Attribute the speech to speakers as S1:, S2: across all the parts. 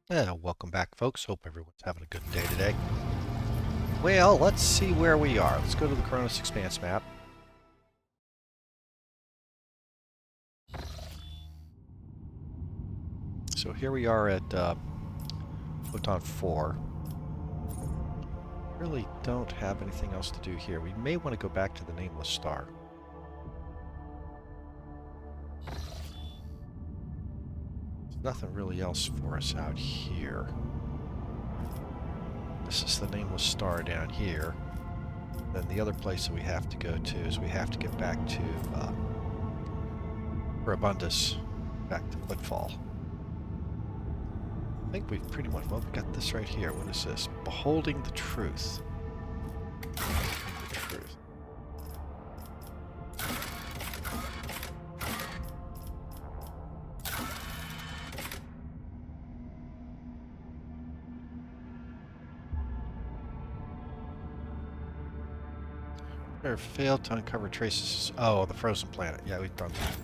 S1: Welcome back, folks. Hope everyone's having a good day today. Well, let's see where we are. Let's go to the Cronus Expanse map. So here we are at Photon 4. Really don't have anything else to do here. We may want to go back to the Nameless Star. There's nothing really else for us out here. This is the Nameless Star down here. Then the other place that we have to go to is we have to get back to Abundus, back to Footfall. I think we've pretty much, well, we've got this right here. What is this? Beholding the Truth. Beholding the Truth. Or failed to uncover traces. Oh, the frozen planet. Yeah, we've done that.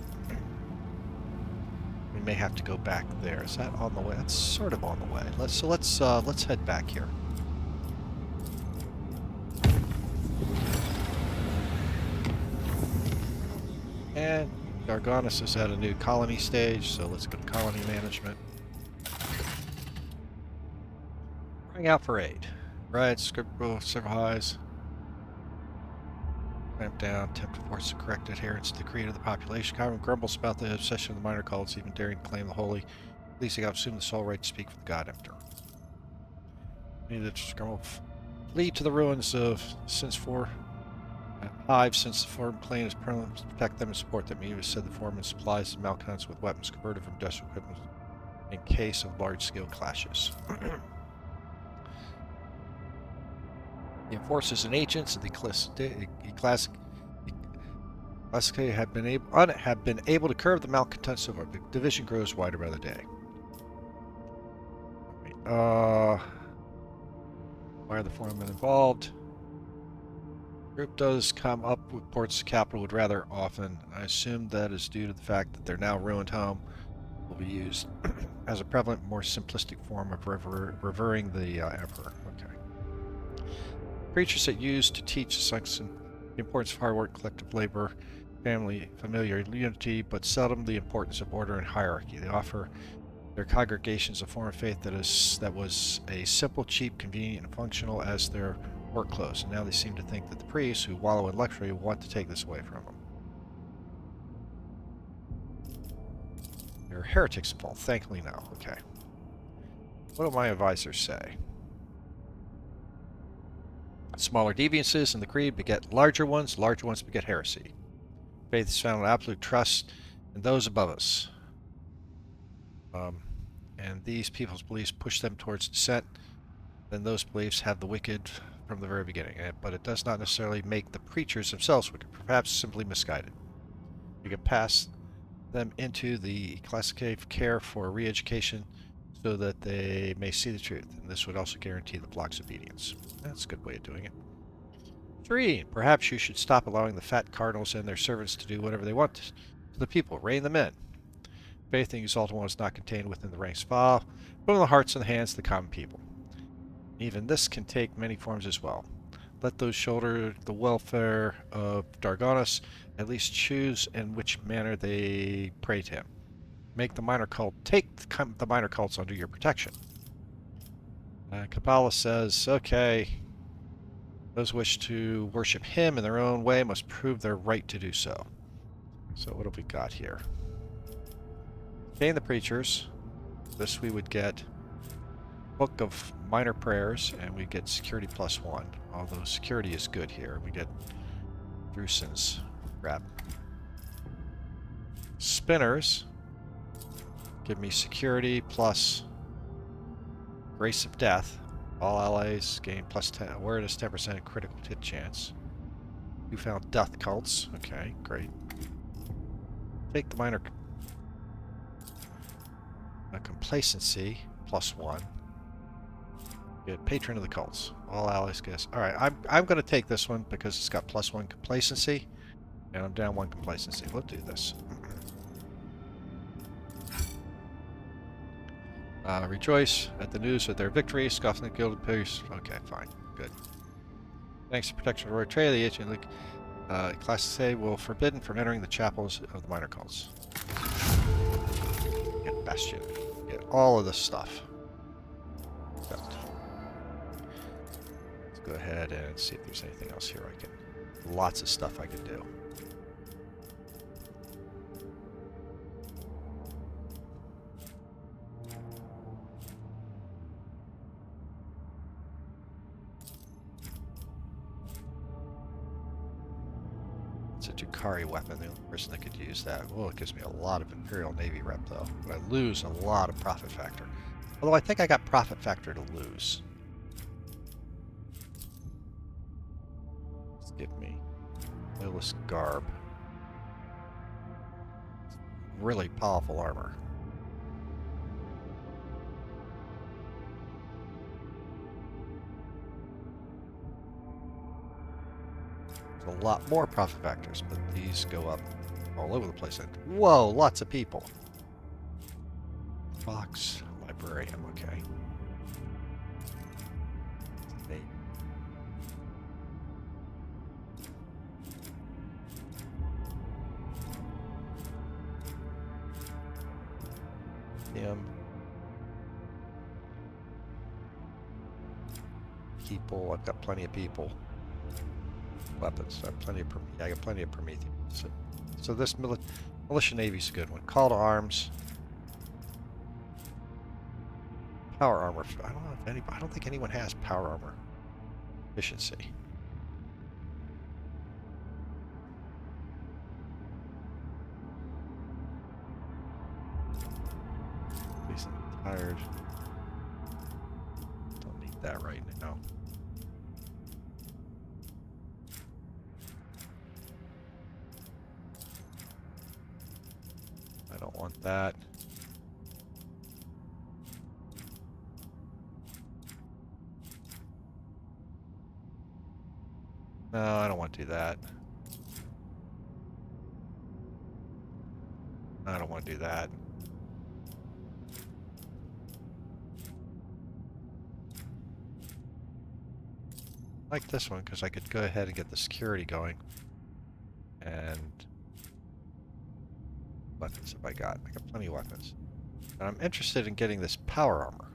S1: We may have to go back there. Is that on the way? That's sort of on the way. Let's head back here. And Garganus is at a new colony stage, so let's go to colony management. Crying out for aid. Right, script rule, several highs. Clamp down, attempt to force the correct adherence to the creed of the population. Common grumbles about the obsession of the minor cults, even daring to claim the holy. At least they got assumed the sole right to speak for the God Emperor. Needed to grumble. Flee to the ruins of since four. Hive, since the foreign plane is permanent to protect them and support them. Eva said the foreman supplies the malcontents with weapons converted from industrial equipment in case of large-scale clashes. The enforcers and agents of the classic have been able to curb the malcontents so far. The division grows wider by the day. Why are the foremen involved? Group does come up with ports to capital would rather often. I assume that is due to the fact that their now ruined home will be used as a prevalent, more simplistic form of revering the Emperor. Okay. Preachers that used to teach the Saxon the importance of hard work, collective labor, familiar unity, but seldom the importance of order and hierarchy. They offer their congregations a form of faith that was a simple, cheap, convenient, and functional as their work clothes. And now they seem to think that the priests who wallow in luxury want to take this away from them. They're heretics, Paul. Thankfully, no. Okay. What do my advisors say? Smaller deviances in the creed beget larger ones beget heresy. Faith is found in absolute trust in those above us. And these people's beliefs push them towards dissent. Then those beliefs have the wicked from the very beginning. But it does not necessarily make the preachers themselves wicked, perhaps simply misguided. You can pass them into the classic care for re-education so that they may see the truth, and this would also guarantee the flock's obedience. That's a good way of doing it. 3. Perhaps you should stop allowing the fat cardinals and their servants to do whatever they want to the people. Rein them in. Faith in the exalted one is not contained within the ranks of all, but in the hearts and the hands of the common people. Even this can take many forms as well. Let those shoulder the welfare of Darganus at least choose in which manner they pray to him. Make the minor cult, take the minor cults under your protection. Kabbalah says, okay, those who wish to worship him in their own way must prove their right to do so. So what have we got here? Gain the preachers. This we would get Book of Minor Prayers, and we get security +1. Although security is good here. We get Drusen's rep. Spinners give me security plus Grace of Death. All allies gain +10 awareness, 10% critical hit chance. You found death cults. Okay, great. Take the minor complacency +1. Get patron of the cults. All allies guess. All right, I'm going to take this one because it's got +1 complacency, and I'm down 1 complacency. We'll do this. Rejoice at the news of their victory. Scoffing the gilded pigs. Okay, fine. Good. Thanks to protection of Royal Trade, the Ancient League Class A will forbidden from entering the chapels of the minor cults. Get Bastion. Get all of this stuff. Let's go ahead and see if there's anything else here I can... Lots of stuff I can do. It's a Jukari weapon, the only person that could use that. Well, it gives me a lot of Imperial Navy rep, though. But I lose a lot of profit factor. Although I think I got profit factor to lose. Let's give me Loyalist Garb. Really powerful armor. There's a lot more profit factors, but these go up all over the place. And whoa, lots of people. Fox Librarian, okay. Nate. Him. People, I've got plenty of people. Weapons, I have plenty of I got plenty of Prometheus. So this militia navy's a good one. Call to arms. Power armor. I don't know if anybody. I don't think anyone has power armor efficiency. Please, I'm tired. Don't need that right now. I don't want that. No, I don't want to do that. I don't want to do that. I like this one because I could go ahead and get the security going. And weapons have I got? I got plenty of weapons. And I'm interested in getting this power armor.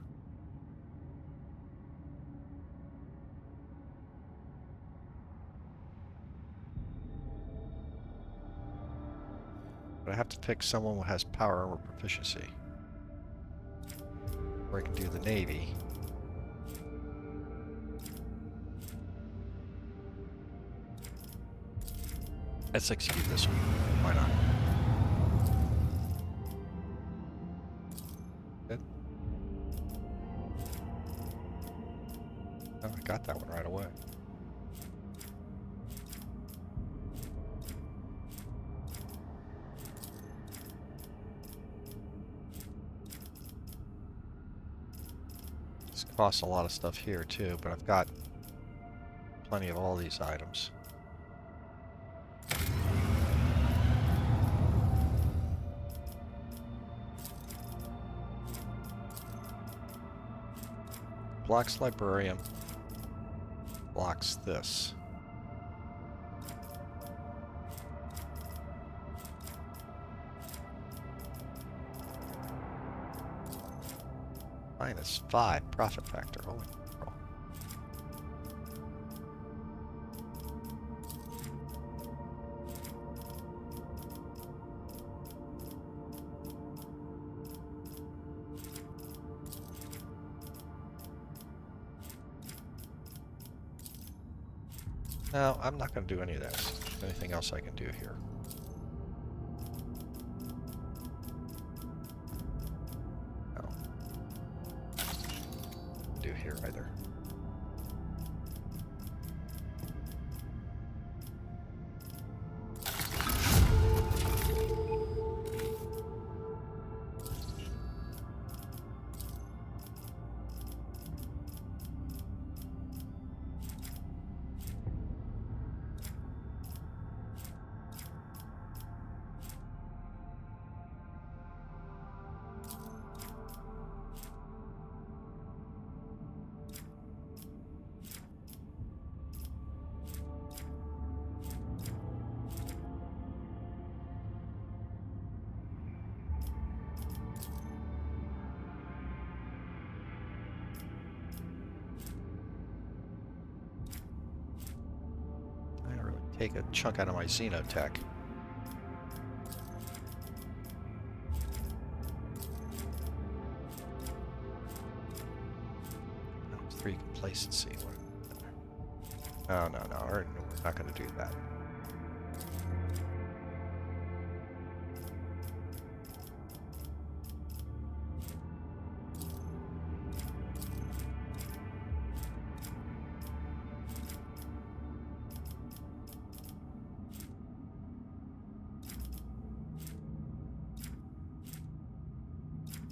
S1: But I have to pick someone who has power armor proficiency. Or I can do the Navy. Let's execute this one. Why not? Good. Oh, I got that one right away. This costs a lot of stuff here too, but I've got plenty of all these items. Blocks Librarian. Blocks this. -5 profit factor. Holy crow. No, I'm not going to do any of that. There's anything else I can do here? No. Do here either. take a chunk out of my xenotech. 3 complacency. Oh, no, we're not going to do that.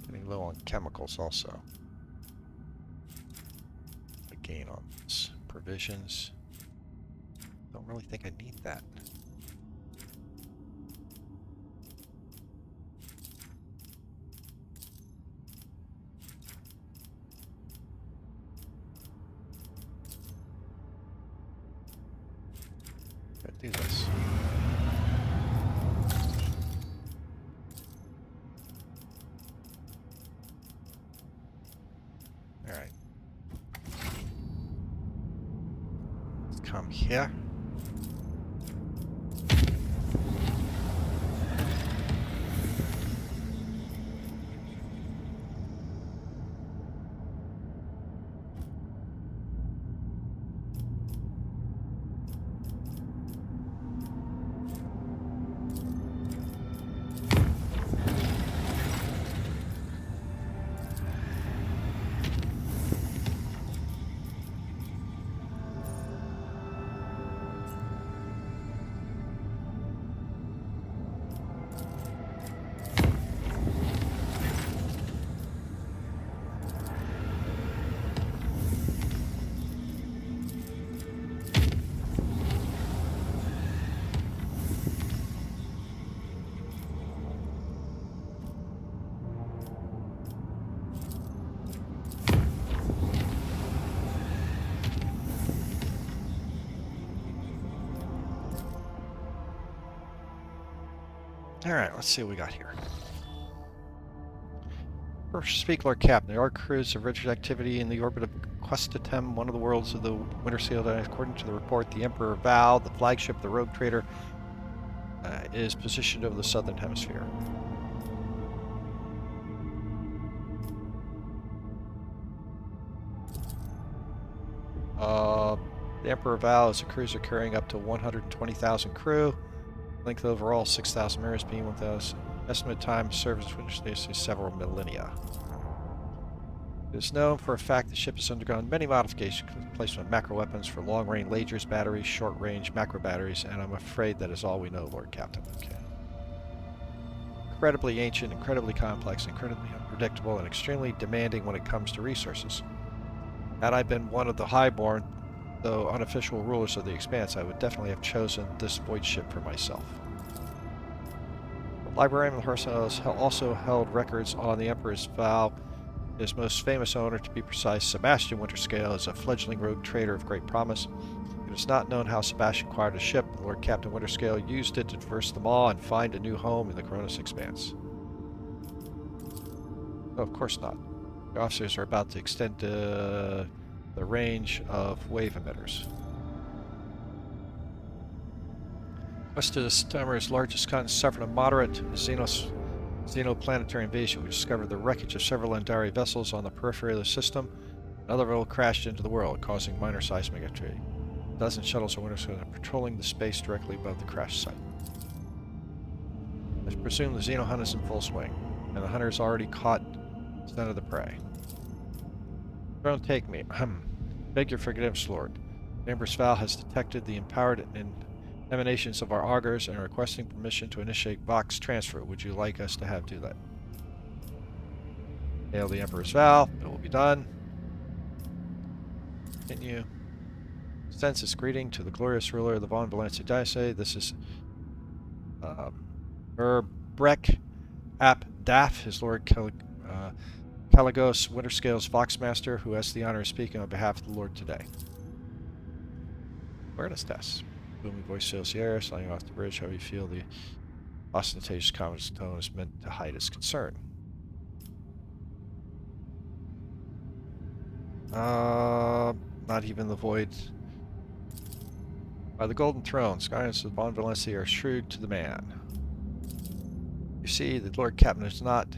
S1: Getting low on chemicals also. A gain on this. Provisions. Don't really think I need that. Gotta do this. Alright. Let's come here. Alright, let's see what we got here. First, speak, Lord Captain. The Ark crews have registered activity in the orbit of Quetza, one of the worlds of the Winterscale. According to the report, the Emperor Val, the flagship of the rogue trader, is positioned over the southern hemisphere. The Emperor Val is a cruiser carrying up to 120,000 crew. Length overall 6,000 mirrors, being 1,000. Estimate time of service which is several millennia. It is known for a fact the ship has undergone many modifications, placement of macro weapons for long-range lasers, batteries, short-range macro batteries, and I'm afraid that is all we know, Lord Captain. Okay. Incredibly ancient, incredibly complex, incredibly unpredictable, and extremely demanding when it comes to resources. Had I been one of the highborn, though unofficial rulers of the Expanse, I would definitely have chosen this void ship for myself. The librarian of the Hearthstone also held records on the Emperor's Vow. His most famous owner, to be precise, Sebastian Winterscale, is a fledgling rogue trader of great promise. It is not known how Sebastian acquired a ship. Lord Captain Winterscale used it to traverse the Maw and find a new home in the Cronus Expanse. No, of course not. The officers are about to extend the range of wave emitters. West of the Temer's largest continent suffered a moderate xenoplanetary invasion. We discovered the wreckage of several Andari vessels on the periphery of the system. Another vessel crashed into the world, causing minor seismic activity. A dozen shuttles are patrolling the space directly above the crash site. I presume the Xeno hunt is in full swing, and the hunter has already caught none of the prey. Don't take me. Beg your forgiveness, Lord. The Emperor's Vow has detected the empowered emanations of our augurs and are requesting permission to initiate Vox transfer. Would you like us to do that? Hail the Emperor's Vow. It will be done. Continue. Sends its greeting to the glorious ruler of the Von Valencia dynasty. This is Brek Ap Daf, his Lord Caligos, Winterscale's Voxmaster, who has the honor of speaking on behalf of the Lord today. Awareness test. Booming voice fills the air, sliding off the bridge. How you feel the ostentatious common tone is meant to hide its concern. Not even the void. By the Golden Throne, Skynes of Bon Valencia are shrewd to the man. You see, the Lord Captain is not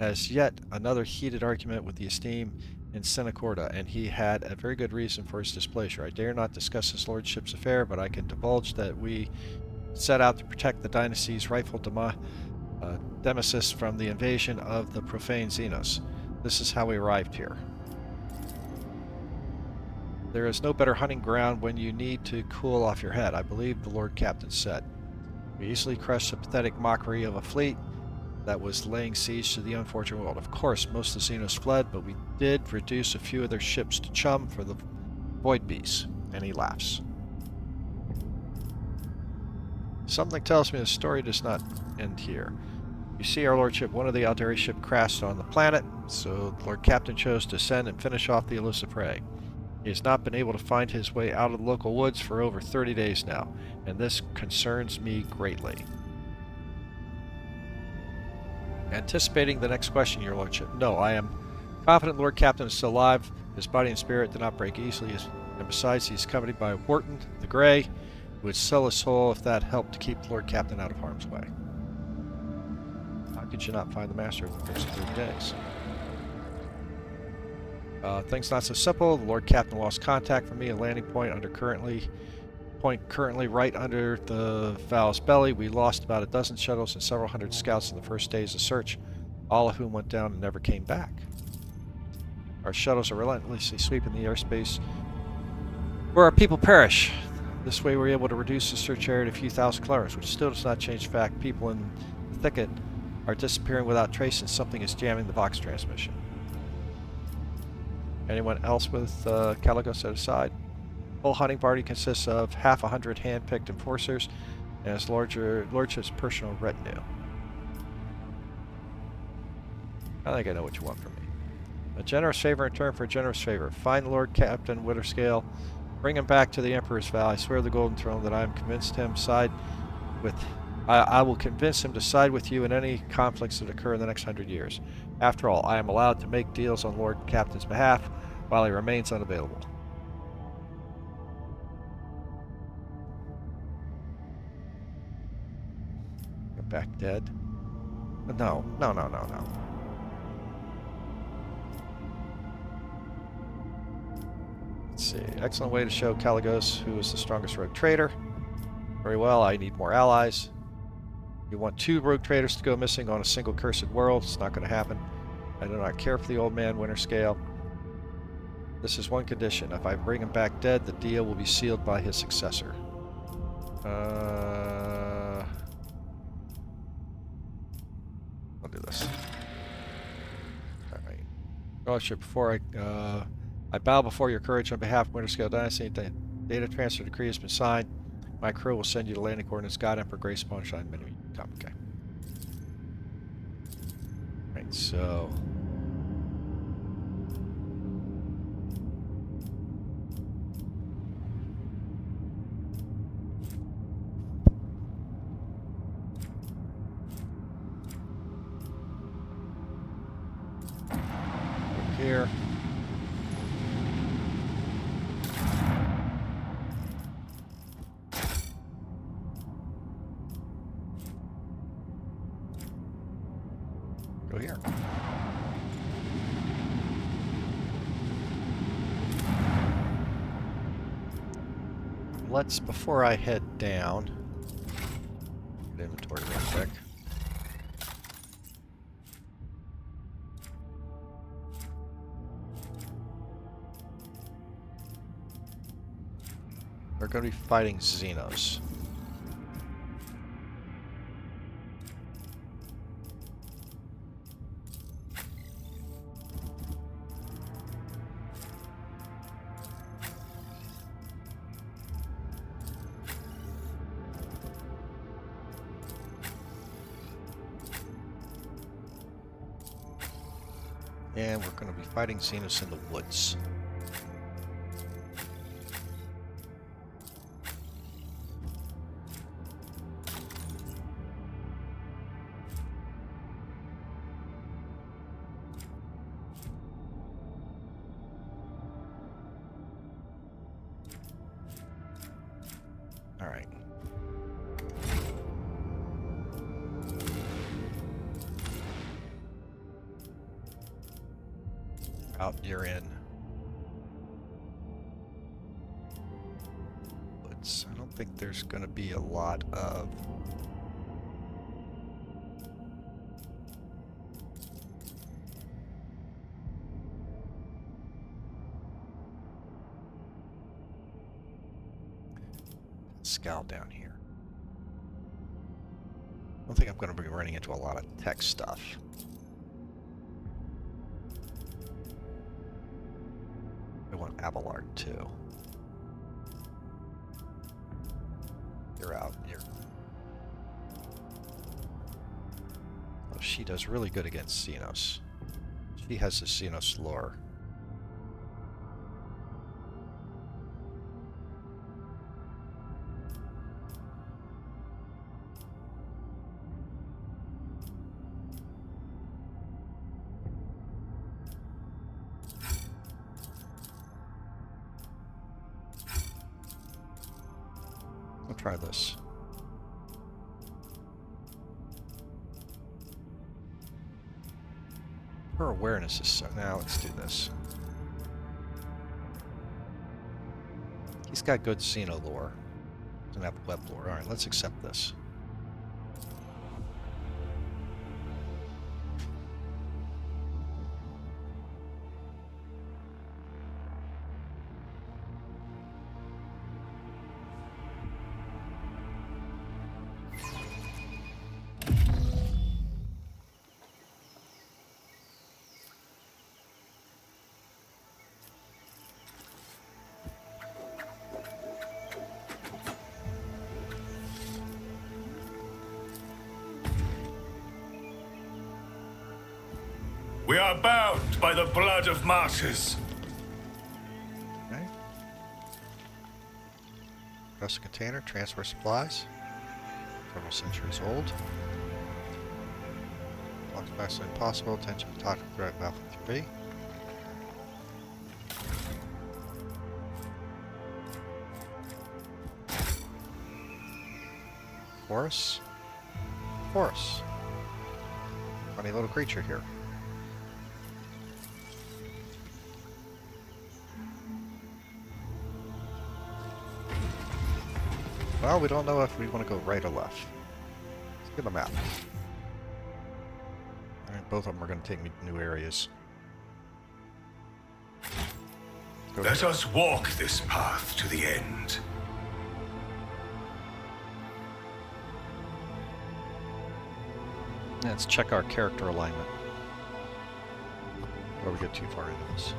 S1: as yet another heated argument with the esteem in Senacorda, and he had a very good reason for his displeasure. I dare not discuss his lordship's affair, but I can divulge that we set out to protect the dynasty's rightful Nemesis from the invasion of the profane Xenos. This is how we arrived here. There is no better hunting ground when you need to cool off your head, I believe the Lord Captain said. We easily crushed the pathetic mockery of a fleet that was laying siege to the unfortunate world. Of course, most of the Xenos fled, but we did reduce a few of their ships to chum for the Void Beasts. And he laughs. Something tells me the story does not end here. You see, our lordship, one of the Aldari ship crashed on the planet, so the Lord Captain chose to send and finish off the elusive prey. He has not been able to find his way out of the local woods for over 30 days now, and this concerns me greatly. Anticipating the next question, your lordship. No, I am confident Lord Captain is still alive. His body and spirit did not break easily, and besides, he is accompanied by Wharton the Grey, who would sell his soul if that helped to keep the Lord Captain out of harm's way. How could you not find the master of the first 3 days? Things not so simple. The Lord Captain lost contact from me at landing point currently right under the Valve's belly. We lost about a dozen shuttles and several hundred scouts in the first days of search, all of whom went down and never came back. Our shuttles are relentlessly sweeping the airspace where our people perish. This way we're able to reduce the search area to a few thousand kilometers, which still does not change the fact people in the thicket are disappearing without trace and something is jamming the Vox transmission. Anyone else with Caligo set aside? The whole hunting party consists of half 100 hand-picked enforcers and his lordship's personal retinue. I think I know what you want from me. A generous favor in return for a generous favor. Find the Lord Captain Winterscale. Bring him back to the Emperor's Vow. I swear the Golden Throne that I am convinced him side with... I will convince him to side with you in any conflicts that occur in the next 100 years. After all, I am allowed to make deals on Lord Captain's behalf while he remains unavailable. Go back dead? No. Let's see. Excellent way to show Caligos who is the strongest rogue trader. Very well, I need more allies. You want 2 rogue traders to go missing on a single cursed world. It's not going to happen. I do not care for the old man Winterscale. This is one condition. If I bring him back dead, the deal will be sealed by his successor. I'll do this. Alright. Lordship, before I bow before your courage on behalf of Winterscale Dynasty. The data transfer decree has been signed. My crew will send you the landing coordinates. God Emperor Grace upon Shine Menu. Okay. Right, so... here. Go here. Let's, before I head down, get inventory real quick. We're going to be fighting Xenos. And we're going to be fighting Xenos in the woods. Out, you're in. Woods. I don't think there's going to be a lot of... Scout down here. I don't think I'm going to be running into a lot of tech stuff. I want Abelard too. You're out. You're... Oh, she does really good against Xenos. She has the Xenos lore. Try this. Her awareness is so... Now let's do this. He's got good Xeno lore. Doesn't have web lore. Alright, let's accept this.
S2: We are bound by the blood of martyrs.
S1: Okay. Press a container, transfer supplies. Several centuries old. Blocks fast and impossible. Attention to talk threat Alpha 3. Forest. Forest. Funny little creature here. Well, we don't know if we want to go right or left. Let's get a map. Alright, both of them are going to take me to new areas.
S2: Let us walk this path to the end.
S1: Let's check our character alignment before we get too far into this.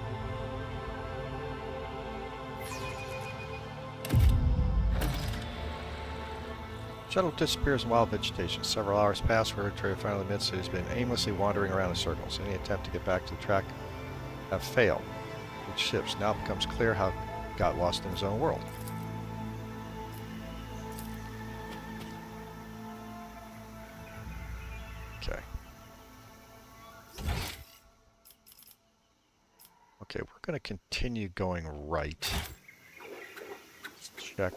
S1: Shuttle disappears in wild vegetation. Several hours pass where Trey finally admits that he's been aimlessly wandering around in circles. Any attempt to get back to the track have failed. With ships, now it becomes clear how he got lost in his own world. Okay. Okay, we're going to continue going right. Let's check.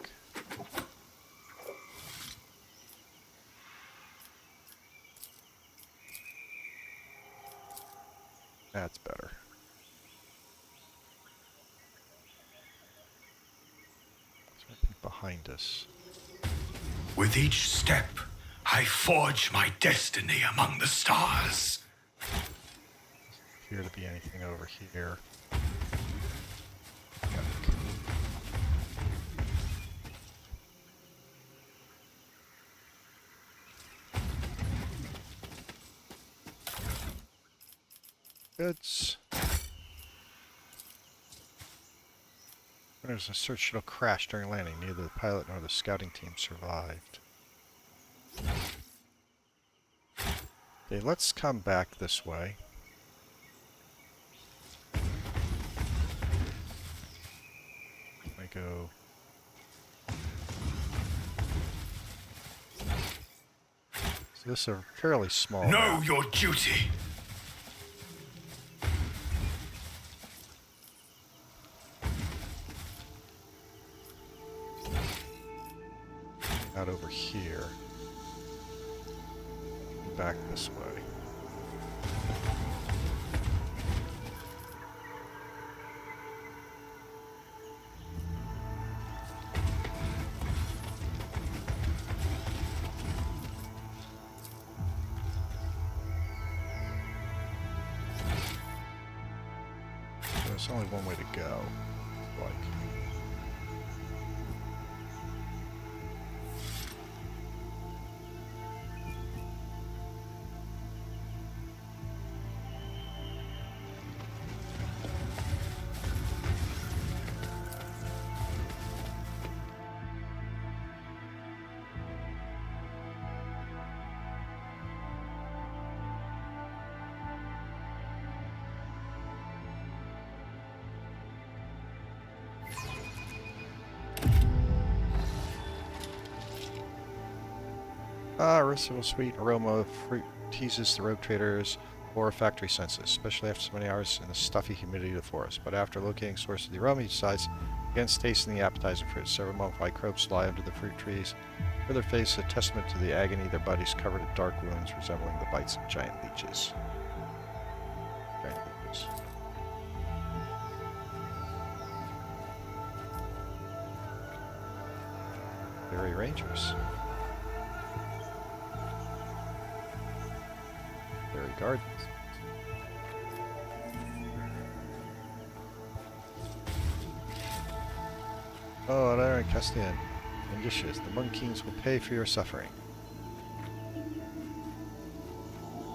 S1: That's better. There's something behind us.
S2: With each step, I forge my destiny among the stars.
S1: Doesn't appear to be anything over here. Goods. There's a search shuttle crash during landing. Neither the pilot nor the scouting team survived. Okay, let's come back this way. I go. So this is a fairly small.
S2: Know your duty.
S1: Out over here. Back this way. there's only one way to go. Like. Irresistible sweet aroma of fruit teases the rogue traders or factory senses, especially after so many hours in the stuffy humidity of the forest. But after locating source of the aroma, he decides against tasting the appetizing fruit. Several mummified croaks lie under the fruit trees, with their faces a testament to the agony, their bodies covered in dark wounds resembling the bites of giant leeches. Giant leeches. Fairy Rangers. Fairy Gardens. Oh, Aaron Castian. Ambitious. The Monk Kings will pay for your suffering.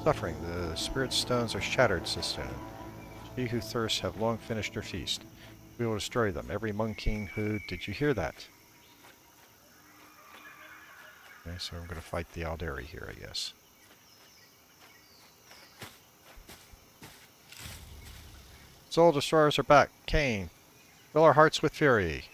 S1: Suffering. The spirit stones are shattered, says Stone. She who thirsts have long finished her feast. We will destroy them. Every Monk King who... Did you hear that? Okay, so I'm going to fight the Alderi here, I guess. Soul Destroyers are back. Kane. Fill our hearts with fury.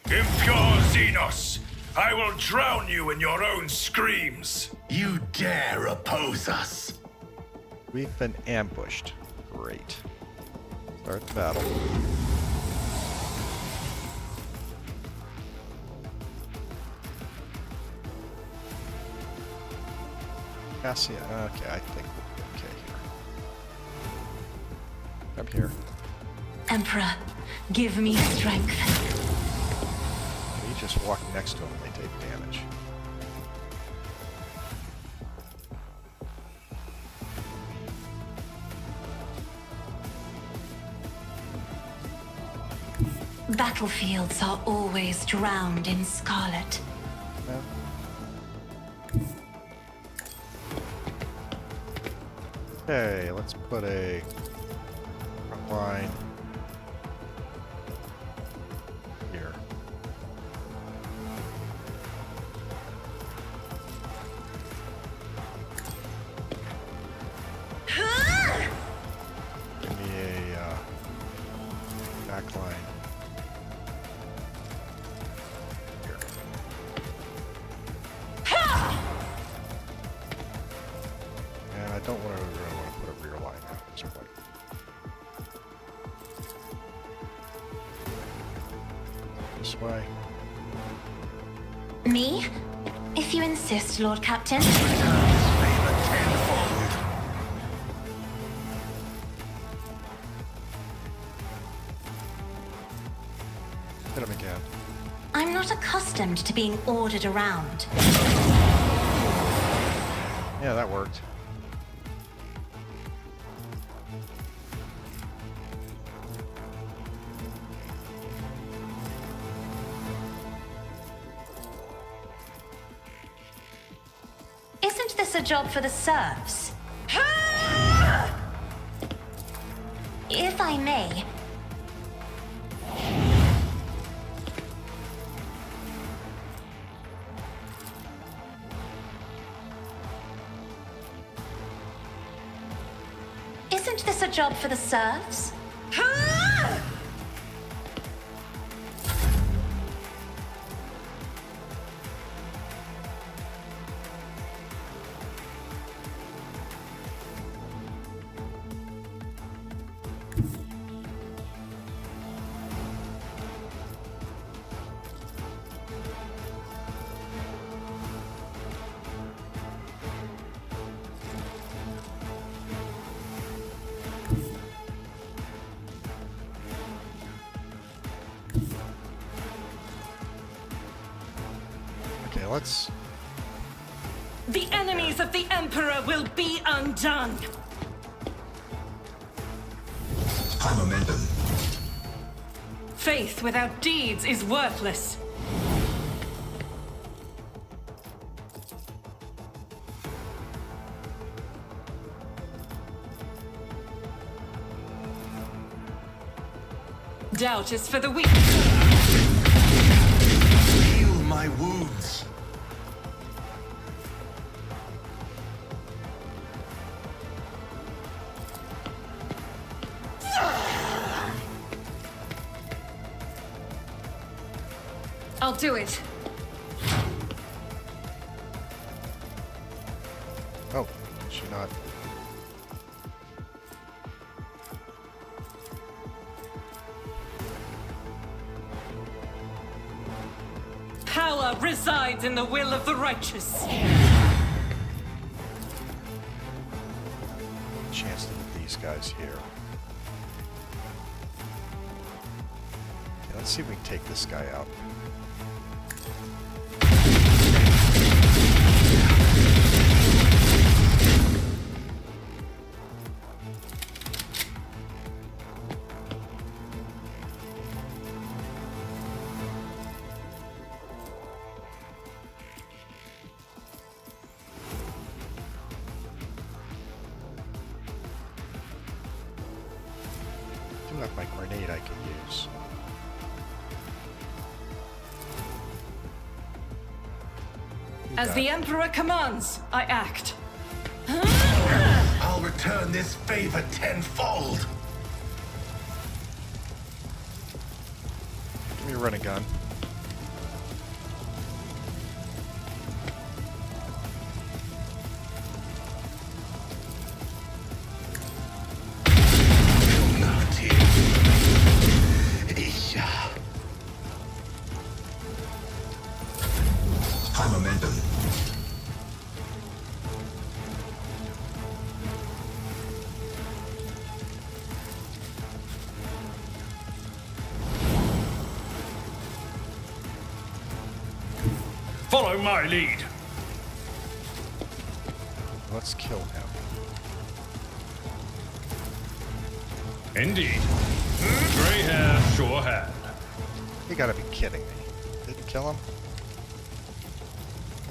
S2: Impure Xenos! I will drown you in your own screams! You dare oppose us!
S1: We've been ambushed. Great. Start the battle. Cassia. Okay, I think we'll be okay here. Come here.
S3: Emperor, give me strength.
S1: You just walk next to them and they take damage.
S3: Battlefields are always drowned in scarlet.
S1: No. Okay, let's put a front line here. Give me a back line here. And I don't want to really want to put a rear line out at this point. This way.
S3: Me? If you insist, Lord Captain.
S1: Hit him again.
S3: I'm not accustomed to being ordered around.
S1: Yeah, that worked.
S3: Isn't this a job for the serfs? If I may. Isn't this a job for the serfs?
S1: Okay, let's...
S4: The enemies of the Emperor will be undone.
S2: High momentum.
S4: Faith without deeds is worthless. Doubt is for the weak.
S2: Heal my wounds.
S4: I'll do it.
S1: Oh, she not.
S4: Power resides in the will of the righteous.
S1: Chance to hit these guys here. Okay, let's see if we can take this guy out. I do have my grenade I can use.
S4: As the Emperor commands, I act.
S2: I'll return this favor tenfold.
S1: Give me a running gun.
S2: High momentum.
S5: Follow my lead.
S1: Let's kill him.
S5: Indeed. Grey hair, sure hand.
S1: You gotta be kidding me. Didn't kill him?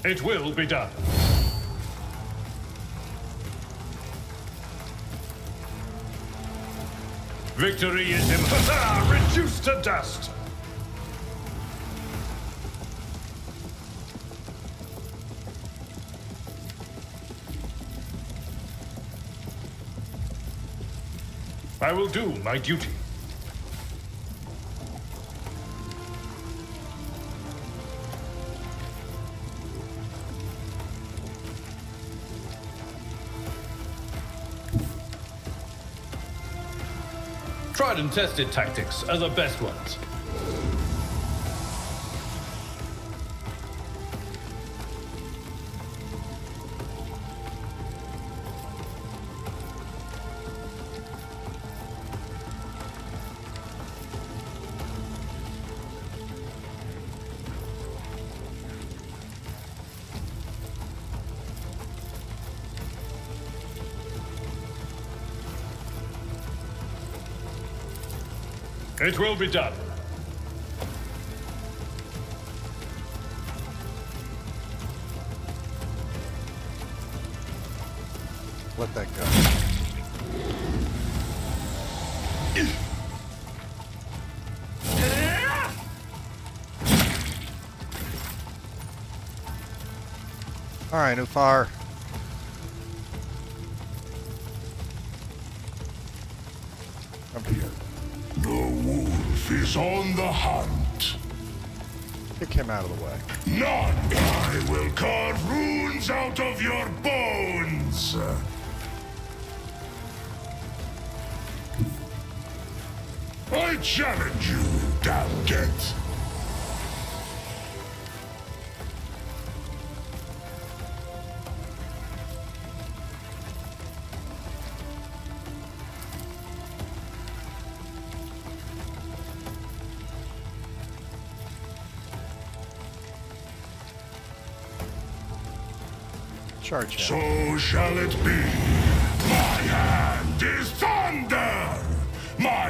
S5: It will be done. Victory is him. Reduced to dust. I will do my duty. Tried and tested tactics are the best ones. It will be done.
S1: Let that go. Alright, Ufar. Come here.
S2: The wolf is on the hunt.
S1: Kick him out of the way.
S2: None. I will carve runes out of your bones. I challenge you, Dalget.
S1: Charge him.
S2: So shall it be. My hand is thunder. My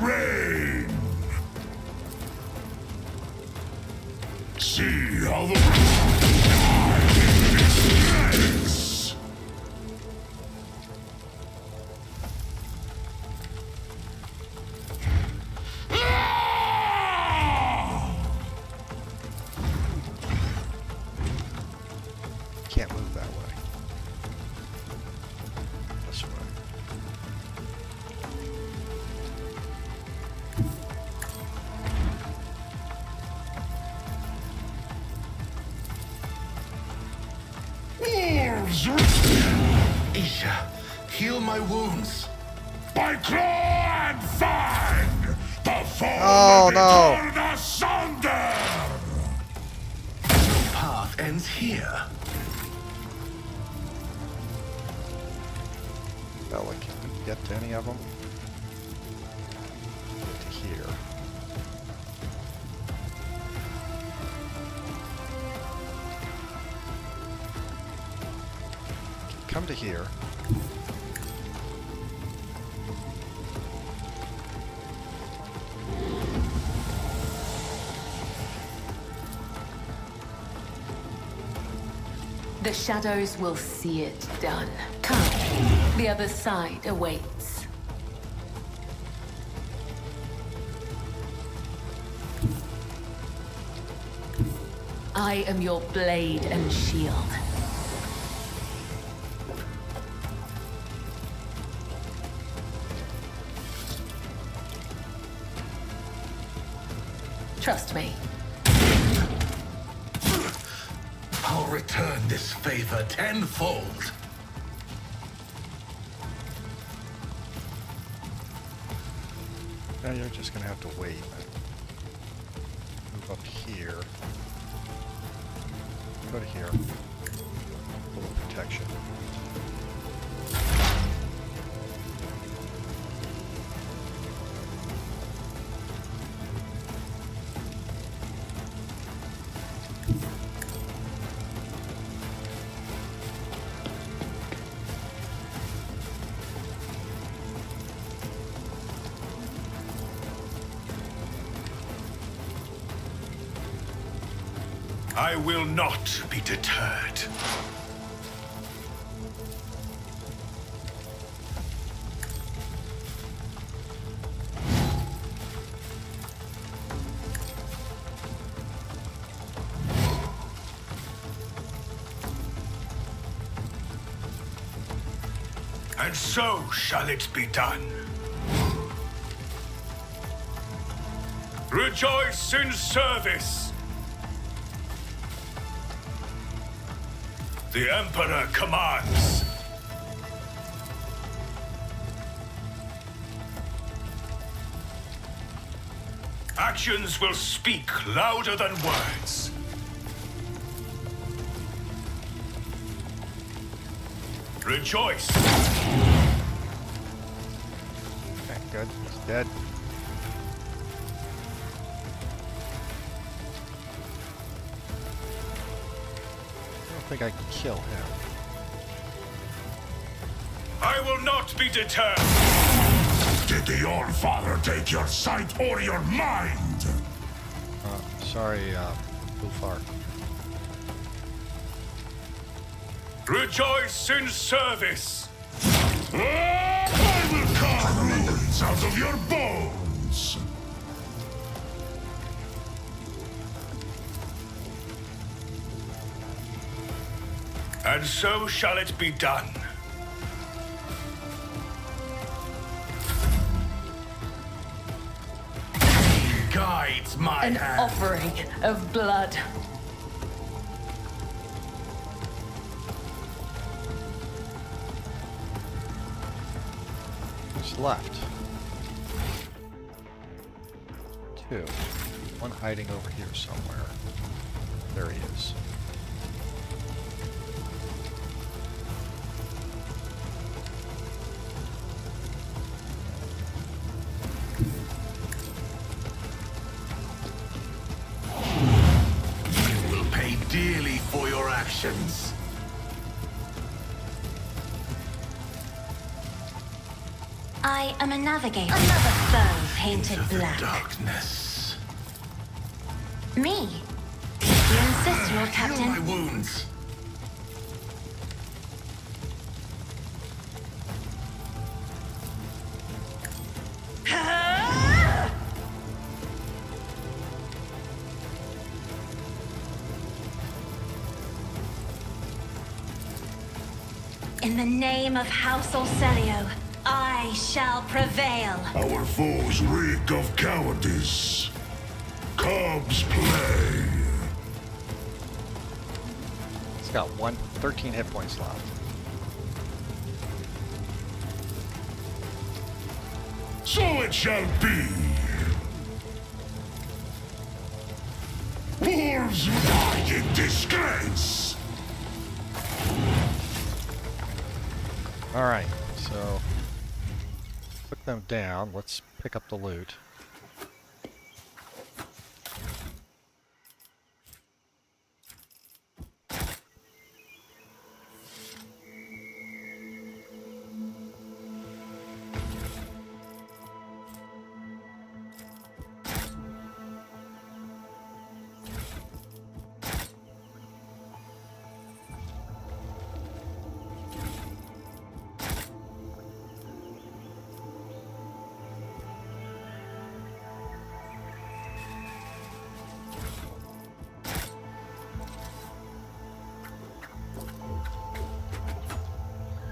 S2: reign. See how the snakes.
S1: Can't move that way. This way.
S2: Wolves! Isha, heal my wounds. By claw and fang, the fall
S1: Oh, no.
S2: be torn asunder. The path ends here.
S1: Well, like, can we get to any of them? Get to here. Come to here.
S6: The shadows will see it done. Come, the other side awaits. I am your blade and shield. Trust me.
S2: I'll return this favor tenfold.
S1: Now you're just gonna have to wait. Move up here. Go to here. A little protection.
S2: I will not be deterred. And so shall it be done. Rejoice in service. The Emperor commands. Actions will speak louder than words. Rejoice.
S1: Okay, good. He's dead. I don't think I can kill him.
S2: I will not be deterred. Did the All-Father take your sight or your mind?
S1: Sorry, Bufar.
S2: Rejoice in service. I will carve ruins out of your bones. And so shall it be done. He guides my
S6: An
S2: hand.
S6: offering of blood.
S1: Who's left? Two. One hiding over here somewhere. There he is.
S2: You will pay dearly for your actions.
S3: I am a navigator. Another foe painted black.
S2: Darkness.
S3: Me? You insist, Lord
S2: Heal
S3: Captain.
S2: my wounds.
S3: In the name of House Orselio, I shall prevail.
S2: Our foes reek of cowardice. Cubs play.
S1: It's got 13 hit points left.
S2: So it shall be. Wolves die in disgrace.
S1: Alright, so put them down. Let's pick up the loot.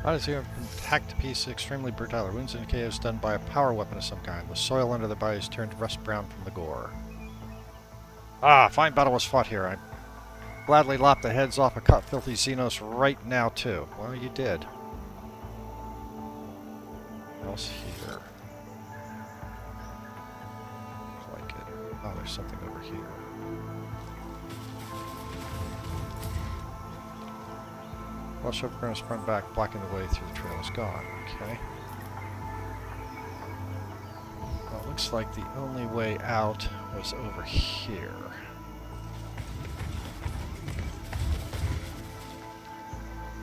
S1: Bodies here have been hacked to pieces, extremely brutal. Their wounds indicate it was done by a power weapon of some kind. The soil under their bodies turned rust brown from the gore. Ah, fine battle was fought here. I gladly lop the heads off a cut filthy Xenos right now, too. Well, you did. What else here? Looks like it. Oh, there's something over here. Flush up Chronos front back, blocking the way through the trail is gone. Okay. Well, it looks like the only way out was over here.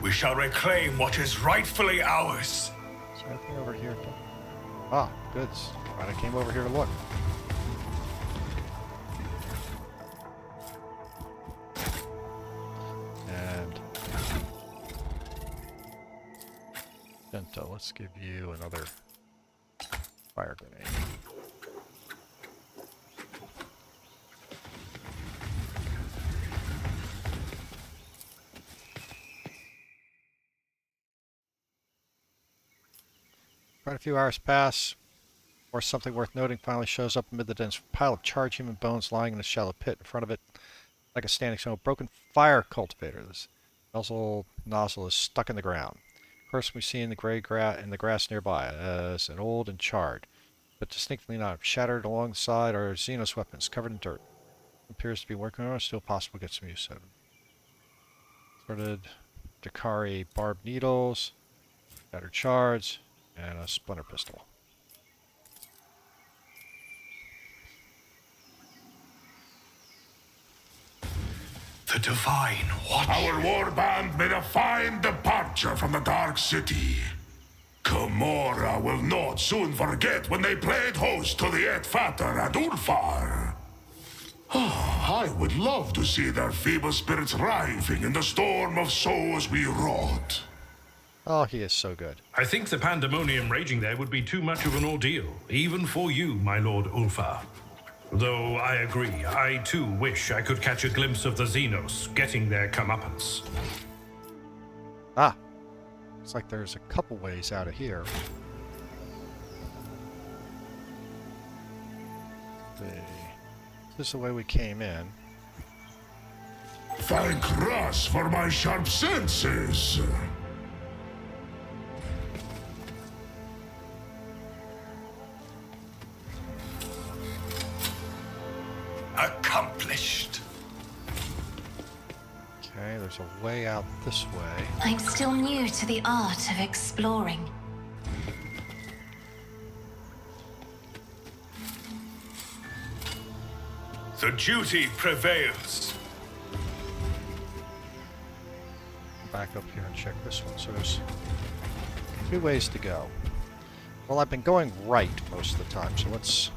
S2: We shall reclaim what is rightfully ours.
S1: Is there anything over here? Ah, goods. Right, I came over here to look. And Gento, let's give you another fire grenade. Quite a few hours pass, or something worth noting finally shows up amid the dense pile of charred human bones lying in a shallow pit. In front of it, like a standing stone, a broken fire cultivator. This nozzle is stuck in the ground. Of course, we see in the grass nearby as an old and charred, but distinctly not shattered alongside are Xenos weapons covered in dirt. Appears to be working on it, still possible to get some use out of them. Sorted Dakari barbed needles, shattered shards, and a splinter pistol.
S2: The Divine Watch. Our warband made a fine departure from the Dark City. Gamora will not soon forget when they played host to the Edfater and Ulfar. I would love to see their feeble spirits writhing in the storm of souls we wrought.
S1: Oh, he is so good.
S5: I think the pandemonium raging there would be too much of an ordeal, even for you, my Lord Ulfar. Though I agree, I too wish I could catch a glimpse of the Xenos getting their comeuppance.
S1: Ah, looks like there's a couple ways out of here. This is the way we came in.
S2: Thank Russ for my sharp senses. Accomplished.
S1: Okay, there's a way out this way.
S3: I'm still new to the art of exploring.
S2: The duty prevails.
S1: Back up here and check this one. So there's two ways to go. Well, I've been going right most of the time, so let's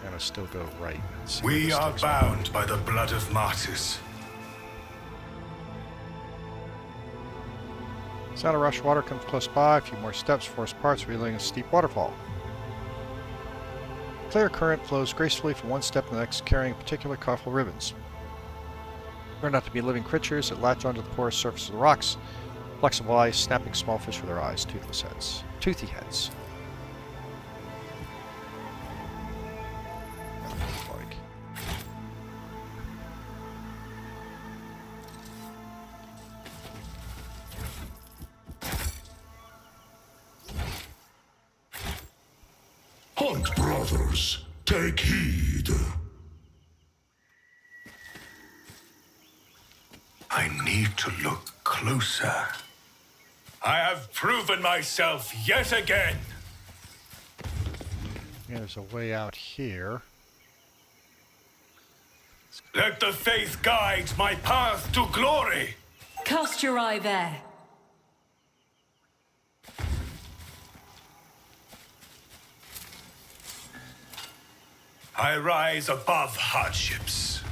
S1: kind of still go right. And see where
S2: We
S1: this
S2: are
S1: takes me.
S2: bound by the blood of martyrs.
S1: Sound of rush water comes close by. A few more steps, forest parts, revealing a steep waterfall. Clear current flows gracefully from one step to the next, carrying particular colorful ribbons. Turn out to be living creatures that latch onto the porous surface of the rocks. Flexible eyes, snapping small fish with their eyes, toothless heads. Toothy heads. That looks like.
S2: Hunt, brothers, take heed. I need to look closer. I have proven myself yet again.
S1: There's a way out here.
S2: Let the faith guide my path to glory.
S4: Cast your eye there.
S2: I rise above hardships.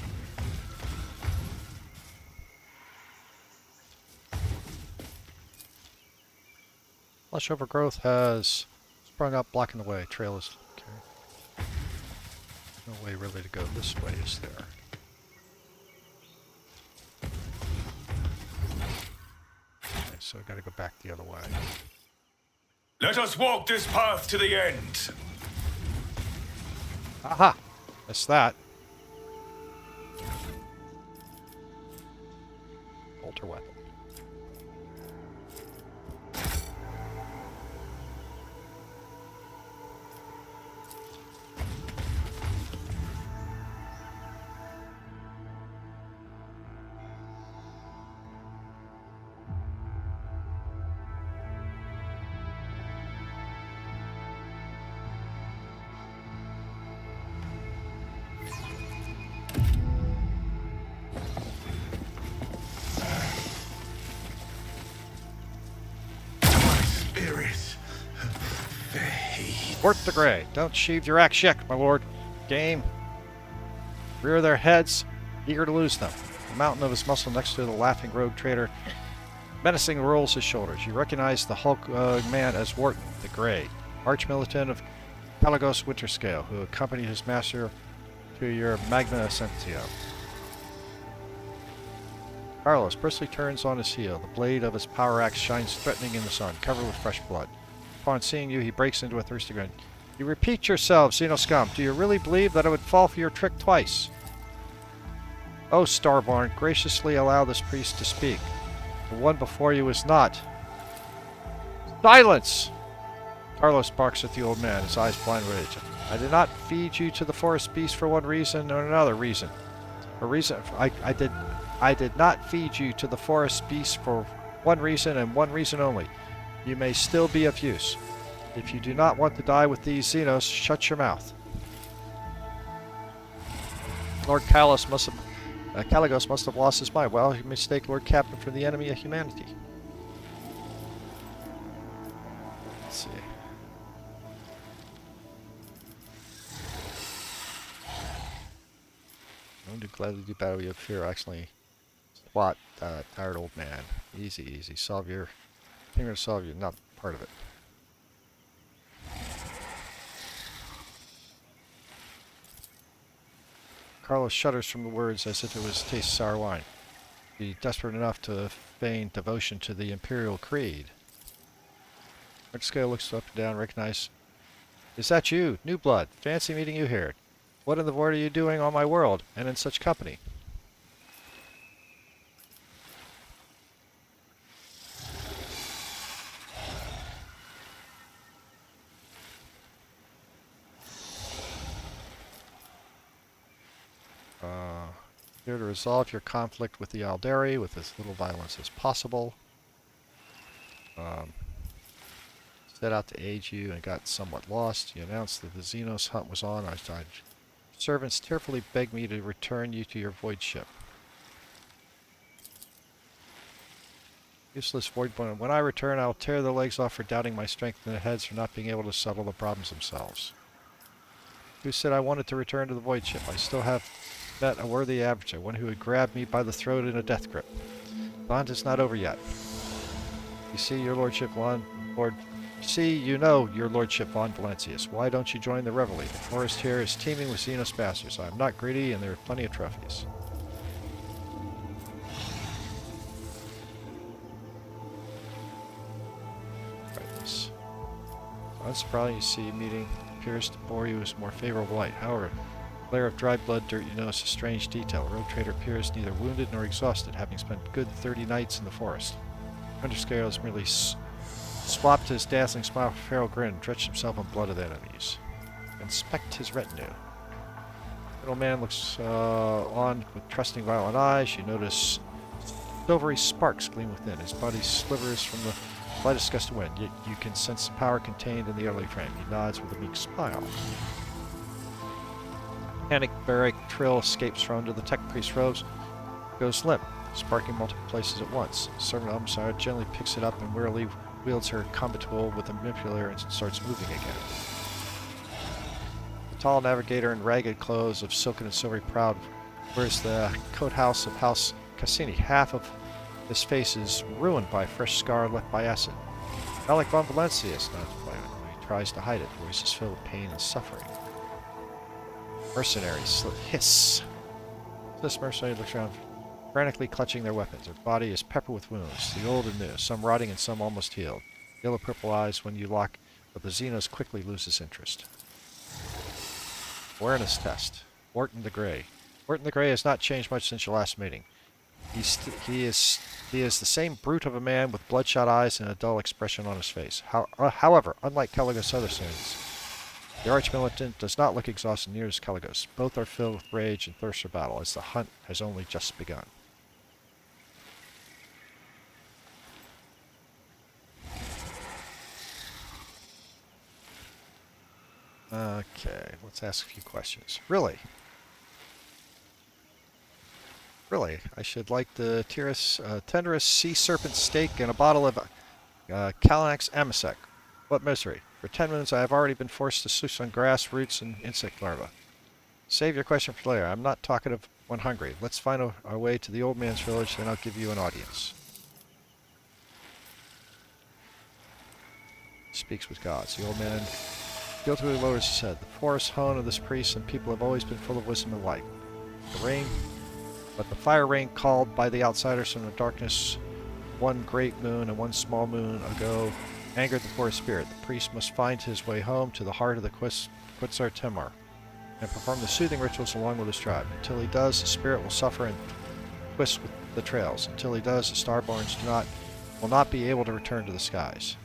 S1: Lush overgrowth has sprung up, blocking the way. Trail is okay. No way really to go this way, is there? Okay, so I gotta go back the other way.
S2: Let us walk this path to the end.
S1: Aha! That's that. Bolter weapon. Port the Grey. Don't sheathe your axe yet, my lord. Game. Rear their heads, eager to lose them. The mountain of his muscle next to the laughing rogue trader menacing rolls his shoulders. You recognize the Hulk man as Wharton, the Grey, arch-militant of Pelagos Winterscale, who accompanied his master to your Magna Ascensio. Carlos briskly turns on his heel. The blade of his power axe shines threatening in the sun, covered with fresh blood. Upon seeing you, he breaks into a thirsty grin. You repeat yourselves, Xeno scum. Do you really believe that I would fall for your trick twice? Oh, Starborn, graciously allow this priest to speak. The one before you is not. Silence! Carlos barks at the old man, his eyes blind with rage. I did not feed you to the forest beast for one reason or another reason. I did not feed you to the forest beast for one reason and one reason only. You may still be of use. If you do not want to die with these Xenos, shut your mouth. Lord Caligos must have lost his mind. Well, he mistake Lord Captain for the enemy of humanity. Let's see. I would gladly do battle with fear. Actually, SWAT, tired old man. Easy, easy. Solve your. I'm going to solve you, not part of it. Carlos shudders from the words as if it was taste sour wine. Be desperate enough to feign devotion to the Imperial Creed. Winterscale looks up and down, recognize. Is that you, New Blood? Fancy meeting you here. What in the world are you doing on my world, and in such company? Here to resolve your conflict with the Aldari with as little violence as possible. Set out to aid you and got somewhat lost. You announced that the Xenos hunt was on. Our servants tearfully begged me to return you to your void ship. Useless void point. When I return, I'll tear their legs off for doubting my strength and their heads for not being able to settle the problems themselves. Who said I wanted to return to the void ship? I still have met a worthy adversary, one who would grab me by the throat in a death grip. The hunt is not over yet. You see, your lordship, you know, your lordship Von Valencius. Why don't you join the revelry? The forest here is teeming with Xenos bastards. I am not greedy, and there are plenty of trophies. Right, this. Unsurprising, you see, meeting appears to bore you as more favorable light. However, layer of dry blood dirt, you notice a strange detail. The road trader appears neither wounded nor exhausted, having spent good 30 nights in the forest. Winterscale has merely swapped his dazzling smile for a feral grin and drenched himself in blood of enemies. Inspect his retinue. The little man looks on with trusting violet eyes. You notice silvery sparks gleam within. His body slivers from the lightest gust of wind, yet you can sense the power contained in the early frame. He nods with a meek smile. Panic barrack trill escapes from under the tech priest's robes, goes limp, sparking multiple places at once. The servant Homicide gently picks it up and wearily wields her combat tool with a manipulator and starts moving again. The tall navigator in ragged clothes of silken and silvery proud wears the coat house of House Cassini. Half of his face is ruined by a fresh scar left by acid. Not like Von Valencius, not when he tries to hide it. The voice is filled with pain and suffering. Mercenaries hiss. This mercenary looks around, frantically clutching their weapons. Their body is peppered with wounds, the old and new, some rotting and some almost healed. Yellow-purple eyes when you lock, but the Xenos quickly loses interest. Awareness test. Morton the Grey. Morton the Grey has not changed much since your last meeting. He is the same brute of a man with bloodshot eyes and a dull expression on his face. However, unlike Caligos' other students, the Arch-Militant does not look exhausted near as Caligos. Both are filled with rage and thirst for battle, as the hunt has only just begun. Okay, let's ask a few questions. Really? Really, I should like the tenderest sea serpent steak and a bottle of Kalanax Amasec. What misery. For 10 minutes I have already been forced to sluice on grass, roots, and insect larvae. Save your question for later. I'm not talkative when hungry. Let's find our way to the old man's village, then I'll give you an audience. Speaks with gods. The old man guiltily lowers his head. The forest home of this priest and people have always been full of wisdom and light. But the fire rain called by the outsiders from the darkness one great moon and one small moon ago angered the forest spirit. The priest must find his way home to the heart of the Quetza Temer and perform the soothing rituals along with his tribe. Until he does, the spirit will suffer and twist with the trails. Until he does, the starborns will not be able to return to the skies.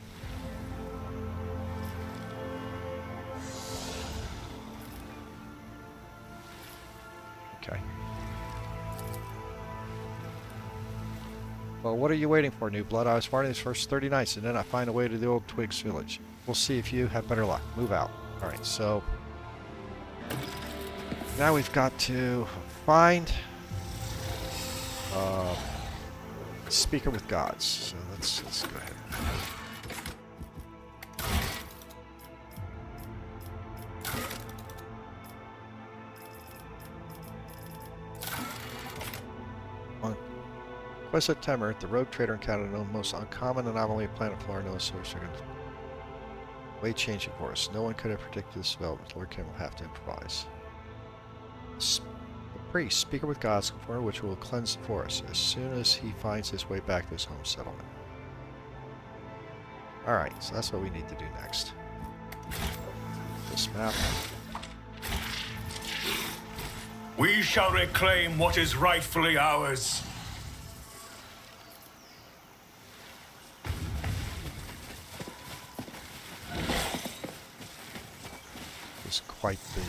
S1: Okay. Well, what are you waiting for, new blood? I was farting these first 30 nights, and then I find a way to the old Twigs village. We'll see if you have better luck. Move out. Alright, so now we've got to find speaker with gods. So let's go ahead. Quetza Temer, the rogue trader encountered the most uncommon anomaly of planet Flora, no source way changing for us. No one could have predicted this development. Lord Kim will have to improvise. The priest, speaker with gods, which will cleanse the forest as soon as he finds his way back to his home settlement. Alright, so that's what we need to do next. This map.
S2: We shall reclaim what is rightfully ours.
S1: Is quite the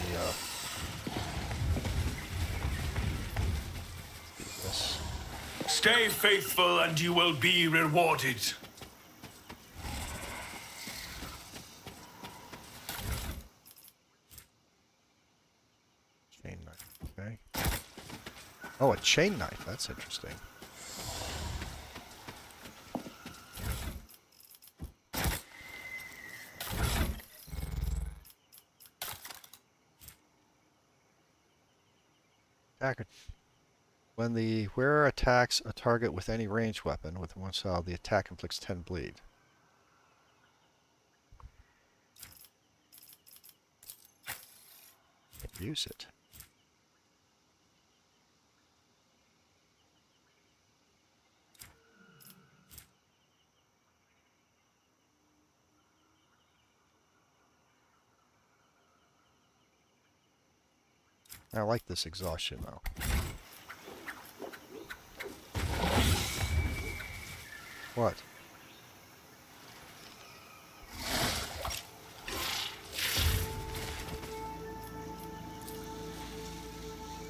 S1: this.
S2: Stay faithful and you will be rewarded.
S1: Chain knife, okay. Oh, a chain knife, that's interesting. Attacker. When the wearer attacks a target with any ranged weapon with one style, the attack inflicts 10 bleed. Use it. I like this exhaustion though. What?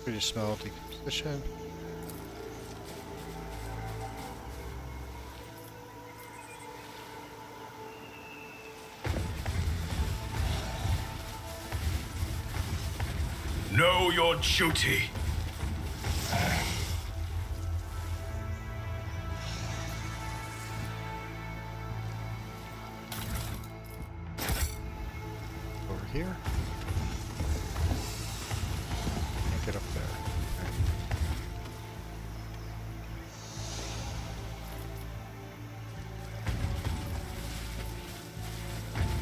S1: Pretty smell decomposition.
S2: Know your duty.
S1: Over here. Can't get up there. Okay.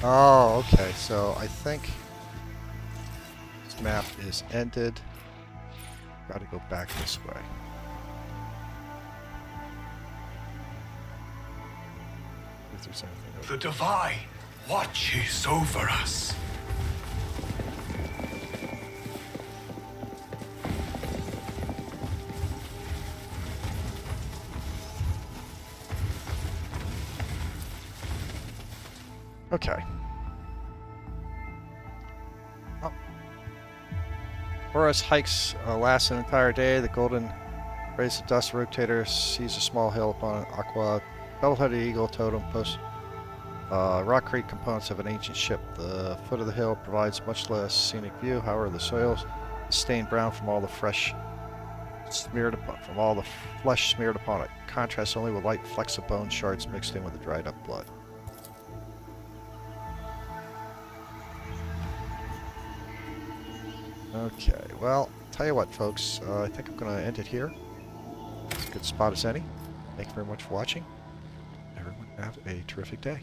S1: Oh, okay. So I think this map is ended. Got to go back this way. If there's anything over
S2: The Divine watches over us.
S1: Okay. Oh. Horus hikes lasts an entire day. The golden rays of dust rotator sees a small hill upon Aqua. Double-headed eagle totem posts rock crete components of an ancient ship. The foot of the hill provides much less scenic view. However, the soil is stained brown from all the flesh smeared upon it. Contrasts only with light flecks of bone shards mixed in with the dried up blood. Okay, well, tell you what, folks, I think I'm going to end it here. It's a good spot as any. Thank you very much for watching. Everyone have a terrific day.